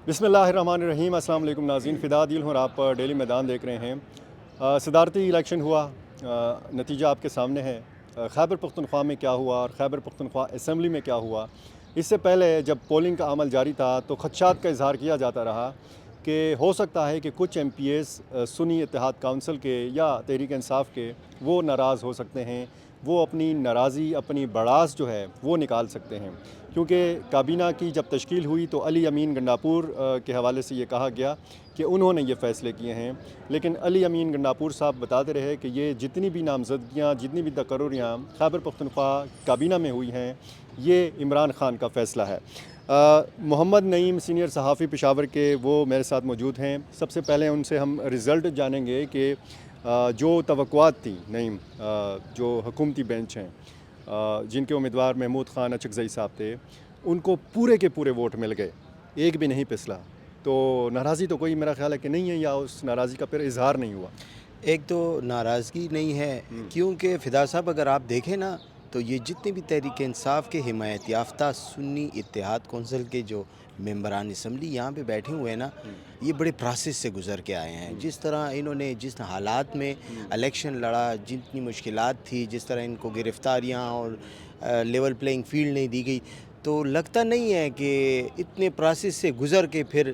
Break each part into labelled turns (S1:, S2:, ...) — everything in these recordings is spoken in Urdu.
S1: بسم اللہ الرحمن الرحیم۔ السلام علیکم ناظرین، فدا عادل ہوں اور آپ ڈیلی میدان دیکھ رہے ہیں۔ صدارتی الیکشن ہوا، نتیجہ آپ کے سامنے ہے۔ خیبر پختونخوا میں کیا ہوا اور خیبر پختونخوا اسمبلی میں کیا ہوا، اس سے پہلے جب پولنگ کا عمل جاری تھا تو خدشات کا اظہار کیا جاتا رہا کہ ہو سکتا ہے کہ کچھ ایم پی ایس سنی اتحاد کونسل کے یا تحریک انصاف کے وہ ناراض ہو سکتے ہیں، وہ اپنی ناراضی، اپنی بڑاس جو ہے وہ نکال سکتے ہیں، کیونکہ کابینہ کی جب تشکیل ہوئی تو علی امین گنڈاپور کے حوالے سے یہ کہا گیا کہ انہوں نے یہ فیصلے کیے ہیں، لیکن علی امین گنڈاپور صاحب بتاتے رہے کہ یہ جتنی بھی نامزدگیاں، جتنی بھی تقرریاں خیبر پختونخوا کابینہ میں ہوئی ہیں، یہ عمران خان کا فیصلہ ہے۔ محمد نعیم سینئر صحافی پشاور کے وہ میرے ساتھ موجود ہیں۔ سب سے پہلے ان سے ہم رزلٹ جانیں گے کہ جو توقعات تھیں نعیم، جو حکومتی بینچ ہیں جن کے امیدوار محمود خان اچکزئی صاحب تھے، ان کو پورے کے پورے ووٹ مل گئے، ایک بھی نہیں پسلا، تو ناراضی تو کوئی میرا خیال ہے کہ نہیں ہے، یا اس ناراضی کا پھر اظہار نہیں ہوا؟
S2: ایک تو ناراضگی نہیں ہے، کیونکہ فدا صاحب اگر آپ دیکھیں نا تو یہ جتنے بھی تحریک انصاف کے حمایت یافتہ سنی اتحاد کونسل کے جو ممبران اسمبلی یہاں پہ بیٹھے ہوئے ہیں نا، یہ بڑے پروسیس سے گزر کے آئے ہیں۔ جس طرح انہوں نے جس حالات میں الیکشن لڑا، جتنی مشکلات تھی، جس طرح ان کو گرفتاریاں اور لیول پلینگ فیلڈ نہیں دی گئی، تو لگتا نہیں ہے کہ اتنے پروسیس سے گزر کے پھر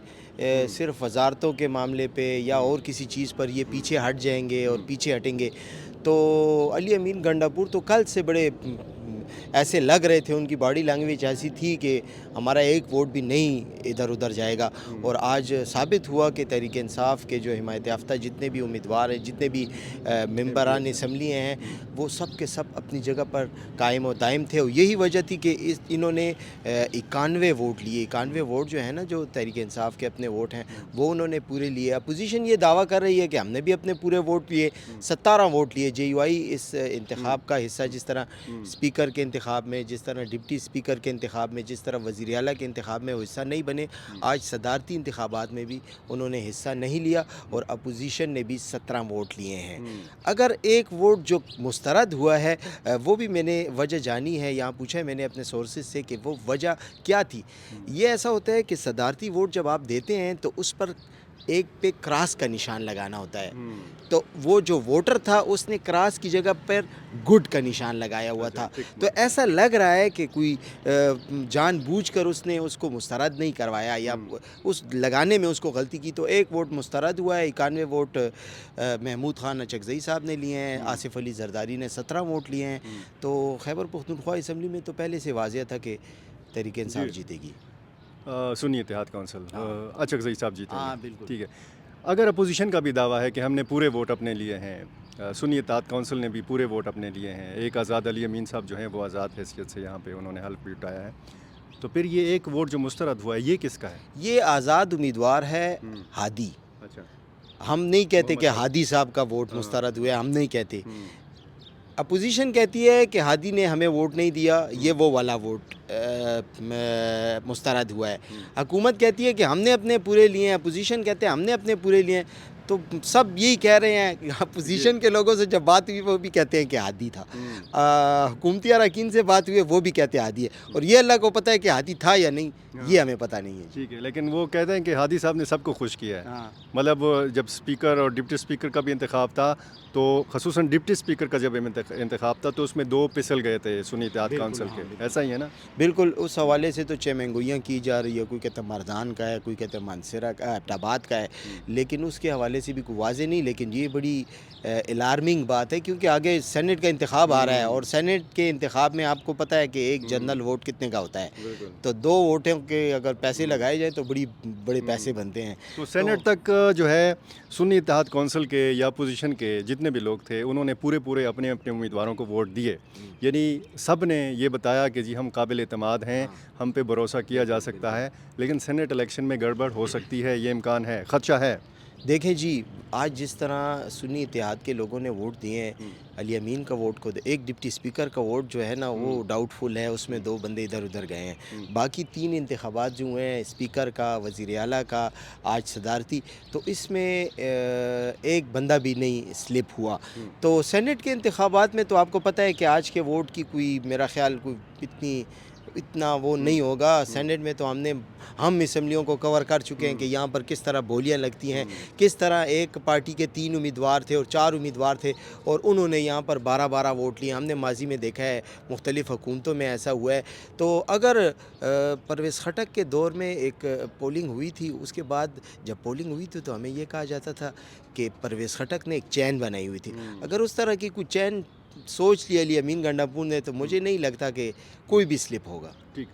S2: صرف وزارتوں کے معاملے پہ یا اور کسی چیز پر یہ پیچھے ہٹ جائیں گے اور پیچھے ہٹیں گے۔ تو علی امین گنڈاپور تو کل سے بڑے ایسے لگ رہے تھے، ان کی باڈی لینگویج ایسی تھی کہ ہمارا ایک ووٹ بھی نہیں ادھر ادھر جائے گا، اور آج ثابت ہوا کہ تحریک انصاف کے جو حمایت یافتہ جتنے بھی امیدوار ہیں، جتنے بھی ممبران اسمبلی ہیں، وہ سب کے سب اپنی جگہ پر قائم و دائم تھے، اور یہی وجہ تھی کہ انہوں نے 91 ووٹ لیے۔ 91 ووٹ جو ہے نا، جو تحریک انصاف کے اپنے ووٹ ہیں، وہ انہوں نے پورے لیے۔ اپوزیشن یہ دعویٰ کر رہی ہے کہ ہم نے بھی اپنے پورے ووٹ لیے، 17 ووٹ لیے۔ جے یو آئی اس انتخاب کا حصہ، جس طرح اسپیکر کے انتخاب میں، جس طرح ڈپٹی اسپیکر کے انتخاب میں، جس طرح وزیر اعلیٰ کے انتخاب میں وہ حصہ نہیں بنے، آج صدارتی انتخابات میں بھی انہوں نے حصہ نہیں لیا، اور اپوزیشن نے بھی 17 ووٹ لیے ہیں۔ اگر ایک ووٹ جو مسترد ہوا ہے، وہ بھی میں نے وجہ جانی ہے، یہاں پوچھا ہے میں نے اپنے سورسز سے کہ وہ وجہ کیا تھی۔ یہ ایسا ہوتا ہے کہ صدارتی ووٹ جب آپ دیتے ہیں تو اس پر ایک پہ کراس کا نشان لگانا ہوتا ہے، تو وہ جو ووٹر تھا اس نے کراس کی جگہ پر گڈ کا نشان لگایا ہوا تھا، تو ایسا لگ رہا ہے کہ کوئی جان بوجھ کر اس نے اس کو مسترد نہیں کروایا، یا اس لگانے میں اس کو غلطی کی، تو ایک ووٹ مسترد ہوا ہے۔ 91 ووٹ محمود خان اچکزئی صاحب نے لیے ہیں، آصف علی زرداری نے 17 ووٹ لیے ہیں، تو خیبر پختونخوا اسمبلی میں تو پہلے سے واضح تھا کہ تحریک انصاف جیتے گی۔
S1: سنی اتحاد کونسل اچکزئی صاحب جیتے
S2: ہاں
S1: ہیں،
S2: بالکل۔
S1: ٹھیک ہے۔ اگر اپوزیشن کا بھی دعویٰ ہے کہ ہم نے پورے ووٹ اپنے لیے ہیں، سنی اتحاد کونسل نے بھی پورے ووٹ اپنے لیے ہیں، ایک آزاد علی امین صاحب جو ہیں وہ آزاد حیثیت سے یہاں پہ انہوں نے حلف بھی اٹھایا ہے، تو پھر یہ ایک ووٹ جو مسترد ہوا ہے یہ کس کا ہے؟
S2: یہ آزاد امیدوار ہے ہادی۔
S1: اچھا،
S2: ہم نہیں کہتے کہ ہادی صاحب کا ووٹ مسترد ہوا ہے، ہم نہیں کہتے۔ اپوزیشن کہتی ہے کہ ہادی نے ہمیں ووٹ نہیں دیا، یہ وہ والا ووٹ مسترد ہوا ہے۔ حکومت کہتی ہے کہ ہم نے اپنے پورے لیے ہیں، اپوزیشن کہتے ہیں ہم نے اپنے پورے لیے ہیں، تو سب یہی کہہ رہے ہیں۔ اپوزیشن کے لوگوں سے جب بات ہوئی وہ بھی کہتے ہیں کہ ہادی تھا، حکومتی اراکین سے بات ہوئی ہے وہ بھی کہتے ہیں ہادی ہے، اور یہ اللہ کو پتہ ہے کہ ہادی تھا یا نہیں، یہ ہمیں پتہ نہیں ہے۔
S1: ٹھیک ہے، لیکن وہ کہتے ہیں کہ ہادی صاحب نے سب کو خوش کیا ہے،
S2: ہاں
S1: مطلب جب اسپیکر اور ڈپٹی اسپیکر کا بھی انتخاب تھا تو خصوصاً ڈپٹی اسپیکر کا جب انتخاب تھا تو اس میں 2 پھسل گئے تھے سنی اتحاد کونسل کے، ایسا ہی ہے نا؟
S2: بالکل، اس حوالے سے تو چیمنگوئیاں کی جا رہی ہے، کوئی کہتا ہے مردان کا ہے، کوئی کہتا ہے مانسرا کا، ایبٹ آباد کا ہے، لیکن اس کے حوالے سے بھی کوئی واضح نہیں۔ لیکن یہ بڑی الارمنگ بات ہے، کیونکہ آگے سینٹ کا انتخاب آ رہا ہے، اور سینٹ کے انتخاب میں آپ کو پتہ ہے کہ ایک جنرل ووٹ کتنے کا ہوتا ہے، تو 2 ووٹوں کے اگر پیسے لگائے جائیں تو بڑے پیسے بنتے ہیں۔
S1: تو سینٹ تک جو ہے سنی اتحاد کونسل کے یا اپوزیشن کے جتنے بھی لوگ تھے انہوں نے پورے اپنے امیدواروں کو ووٹ دیے، یعنی سب نے یہ بتایا کہ جی ہم قابل اعتماد ہیں، ہم پہ بھروسہ کیا جا سکتا ہے، لیکن سینٹ الیکشن میں گڑبڑ ہو سکتی ہے، یہ امکان ہے، خدشہ ہے۔
S2: دیکھیں جی، آج جس طرح سنی اتحاد کے لوگوں نے ووٹ دیے ہیں، علی امین کا ووٹ کو ایک ڈپٹی اسپیکر کا ووٹ جو ہے نا وہ ڈاؤٹ فل ہے، اس میں 2 بندے ادھر ادھر گئے ہیں، باقی 3 انتخابات جو ہوئے ہیں، اسپیکر کا، وزیر اعلیٰ کا، آج صدارتی، تو اس میں ایک بندہ بھی نہیں سلپ ہوا۔ تو سینٹ کے انتخابات میں تو آپ کو پتہ ہے کہ آج کے ووٹ کی کوئی میرا خیال کوئی اتنی اتنا وہ نہیں ہوگا. سینٹ میں تو ہم اسمبلیوں کو کور کر چکے ہیں کہ یہاں پر کس طرح بولیاں لگتی ہیں, کس طرح ایک پارٹی کے 3 امیدوار تھے اور 4 امیدوار تھے اور انہوں نے یہاں پر 12 ووٹ لیے. ہم نے ماضی میں دیکھا ہے, مختلف حکومتوں میں ایسا ہوا ہے. تو اگر پرویز خٹک کے دور میں ایک پولنگ ہوئی تھی, اس کے بعد جب پولنگ ہوئی تھی تو ہمیں یہ کہا جاتا تھا کہ پرویز خٹک نے ایک چین بنائی ہوئی تھی. اگر اس طرح کی کوئی چین سوچ لیا علی امین گنڈاپور نے تو مجھے نہیں لگتا کہ کوئی بھی سلپ ہوگا.
S1: ٹھیک.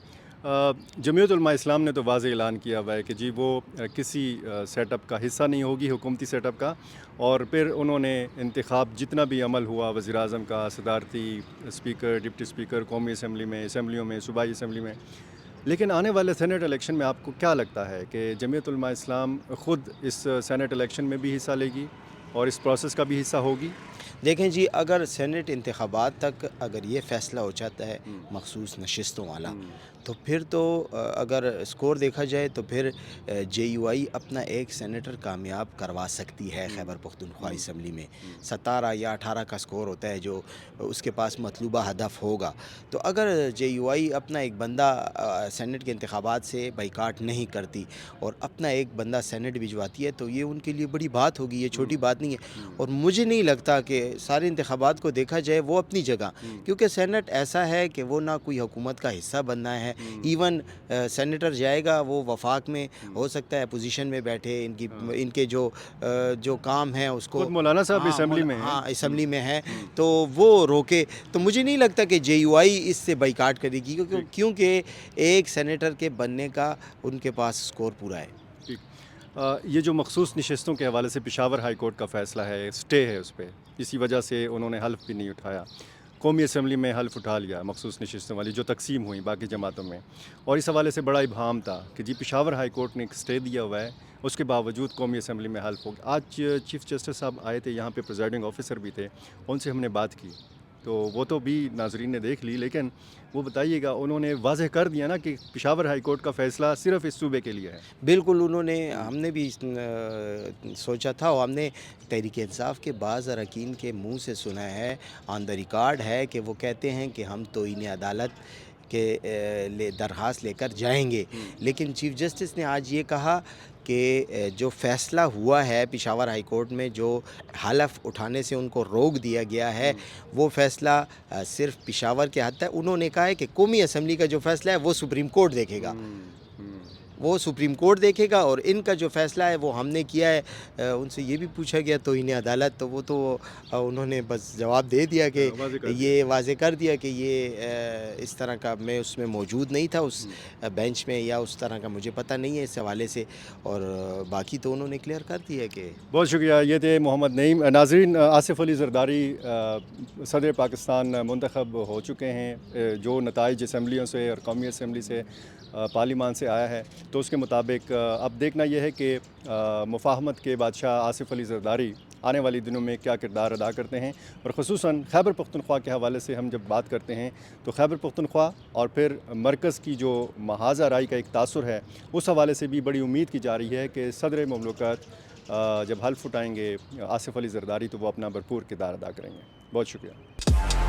S1: جمعیت علماء اسلام نے تو واضح اعلان کیا ہوا ہے کہ جی وہ کسی سیٹ اپ کا حصہ نہیں ہوگی, حکومتی سیٹ اپ کا. اور پھر انہوں نے انتخاب جتنا بھی عمل ہوا وزیر اعظم کا, صدارتی اسپیکر, ڈپٹی اسپیکر, قومی اسمبلی میں, اسمبلیوں میں, صوبائی اسمبلی میں, لیکن آنے والے سینٹ الیکشن میں آپ کو کیا لگتا ہے کہ جمعیت علماء اسلام خود اس سینٹ الیکشن میں بھی حصہ لے گی اور اس پروسیس کا بھی حصہ ہوگی؟
S2: دیکھیں جی, اگر سینٹ انتخابات تک اگر یہ فیصلہ ہو جاتا ہے مخصوص نشستوں والا, تو پھر تو اگر اسکور دیکھا جائے تو پھر جے یو آئی اپنا ایک سینیٹر کامیاب کروا سکتی ہے خیبر پختونخوا اسمبلی میں. 17 یا 18 کا اسکور ہوتا ہے جو اس کے پاس مطلوبہ ہدف ہوگا. تو اگر جے یو آئی اپنا ایک بندہ سینٹ کے انتخابات سے بائیکاٹ نہیں کرتی اور اپنا ایک بندہ سینٹ بھجواتی ہے تو یہ ان کے لیے بڑی بات ہوگی, یہ چھوٹی بات نہیں ہے. اور مجھے نہیں لگتا کہ سارے انتخابات کو دیکھا جائے وہ اپنی جگہ, کیونکہ سینٹ ایسا ہے کہ وہ نہ کوئی حکومت کا حصہ بننا ہے. ایون سینیٹر جائے گا وہ وفاق میں ہو سکتا ہے اپوزیشن میں بیٹھے, ان کے جو کام ہیں اس کو
S1: خود مولانا صاحب اسمبلی میں ہیں.
S2: ہاں اسمبلی میں ہے تو وہ روکے. تو مجھے نہیں لگتا کہ جے یو آئی اس سے بائیکاٹ کرے گی, کیونکہ ایک سینیٹر کے بننے کا ان کے پاس اسکور پورا ہے.
S1: یہ جو مخصوص نشستوں کے حوالے سے پشاور ہائی کورٹ کا فیصلہ ہے, اسٹے ہے اس پہ, اسی وجہ سے انہوں نے حلف بھی نہیں اٹھایا. قومی اسمبلی میں حلف اٹھا لیا مخصوص نشستوں والی جو تقسیم ہوئی باقی جماعتوں میں, اور اس حوالے سے بڑا ابہام تھا کہ جی پشاور ہائی کورٹ نے ایک اسٹے دیا ہوا ہے, اس کے باوجود قومی اسمبلی میں حلف ہو گیا. آج چیف جسٹس صاحب آئے تھے یہاں پہ, پریزائڈنگ آفیسر بھی تھے, ان سے ہم نے بات کی تو وہ تو بھی ناظرین نے دیکھ لی, لیکن وہ بتائیے گا انہوں نے واضح کر دیا نا کہ پشاور ہائی کورٹ کا فیصلہ صرف اس صوبے کے لیے ہے.
S2: بالکل, انہوں نے, ہم نے بھی سوچا تھا اور ہم نے تحریک انصاف کے بعض اراکین کے منہ سے سنا ہے, آن دا ریکارڈ ہے کہ وہ کہتے ہیں کہ ہم توہین عدالت کے درخواست لے کر جائیں گے. لیکن چیف جسٹس نے آج یہ کہا کہ جو فیصلہ ہوا ہے پشاور ہائی کورٹ میں, جو حلف اٹھانے سے ان کو روک دیا گیا ہے, وہ فیصلہ صرف پشاور کے حد تک. انہوں نے کہا ہے کہ قومی اسمبلی کا جو فیصلہ ہے وہ سپریم کورٹ دیکھے گا, وہ سپریم کورٹ دیکھے گا. اور ان کا جو فیصلہ ہے وہ ہم نے کیا ہے. ان سے یہ بھی پوچھا گیا توہین عدالت, تو وہ تو انہوں نے بس جواب دے دیا کہ یہ واضح کر دیا کہ یہ اس طرح کا, میں اس میں موجود نہیں تھا اس بینچ میں, یا اس طرح کا مجھے پتہ نہیں ہے اس حوالے سے. اور باقی تو انہوں نے کلیئر کر دیا کہ.
S1: بہت شکریہ. یہ تھے محمد نعیم. ناظرین, آصف علی زرداری صدر پاکستان منتخب ہو چکے ہیں. جو نتائج اسمبلیوں سے اور قومی اسمبلی سے, پارلیمان سے آیا ہے, تو اس کے مطابق اب دیکھنا یہ ہے کہ مفاہمت کے بادشاہ آصف علی زرداری آنے والی دنوں میں کیا کردار ادا کرتے ہیں. اور خصوصاً خیبر پختونخوا کے حوالے سے ہم جب بات کرتے ہیں تو خیبر پختونخوا اور پھر مرکز کی جو محاذہ رائی کا ایک تاثر ہے, اس حوالے سے بھی بڑی امید کی جا رہی ہے کہ صدر مملکت جب حلف اٹھائیں گے آصف علی زرداری تو وہ اپنا بھرپور کردار ادا کریں گے. بہت شکریہ.